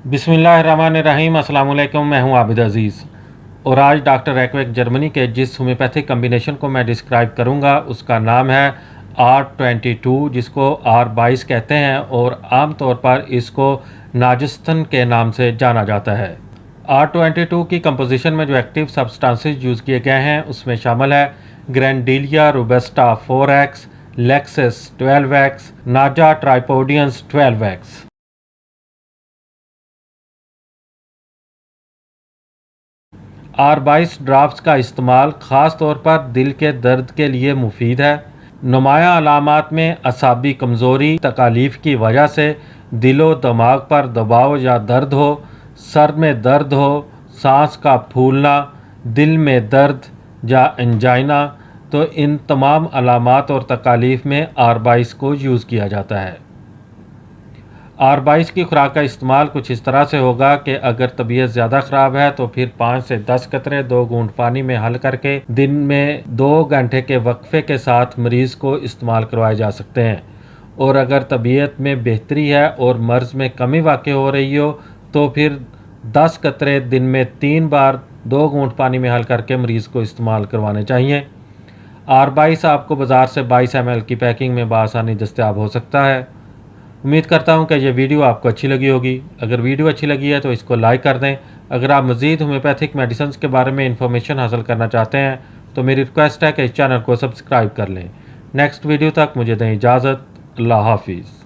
बिस्मिल्लाहिर्रहमानिर्रहीम। अस्सलाम वालेकुम। मैं हूं आबिद अज़ीज़ और आज डॉक्टर एक्वेक जर्मनी के जिस होम्योपैथिक कम्बिनेशन को मैं डिस्क्राइब करूंगा उसका नाम है R22, जिसको R22 कहते हैं और आम तौर पर इसको नाजिस्तन के नाम से जाना जाता है। R22 की कंपोजिशन में जो एक्टिव सब्सटेंसेस यूज़ किए गए हैं उसमें शामिल है ग्रैंडिलिया रोबस्टा 4X, लेक्सिस 12X, नाजा ट्राइपोडियंस 12X। R22 ड्राप्स का इस्तेमाल ख़ास तौर पर दिल के दर्द के लिए मुफीद है। नुमाया अलामात में असाबी कमज़ोरी, तकालीफ की वजह से दिलो दिमाग पर दबाव या दर्द हो, सर में दर्द हो, सांस का फूलना, दिल में दर्द या एंजाइना, तो इन तमाम अलामात और तकालीफ में R22 को यूज़ किया जाता है। R22 की खुराक का इस्तेमाल कुछ इस तरह से होगा कि अगर तबीयत ज़्यादा ख़राब है तो फिर 5 से 10 कतरे 2 घूंट पानी में हल करके दिन में 2 घंटे के वक्फे के साथ मरीज़ को इस्तेमाल करवाए जा सकते हैं। और अगर तबीयत में बेहतरी है और मर्ज़ में कमी वाक़ई हो रही हो तो फिर 10 कतरे दिन में 3 बार 2 घूंट पानी में हल करके मरीज़ को इस्तेमाल करवाने चाहिए। R22 आपको बाज़ार से 22 ml की पैकिंग में बआसानी दस्तयाब हो सकता है। उम्मीद करता हूं कि यह वीडियो आपको अच्छी लगी होगी। अगर वीडियो अच्छी लगी है तो इसको लाइक कर दें। अगर आप मज़ीद होम्योपैथिक मेडिसिन के बारे में इंफॉर्मेशन हासिल करना चाहते हैं तो मेरी रिक्वेस्ट है कि इस चैनल को सब्सक्राइब कर लें। नेक्स्ट वीडियो तक मुझे दें इजाज़त। अल्लाह हाफिज़।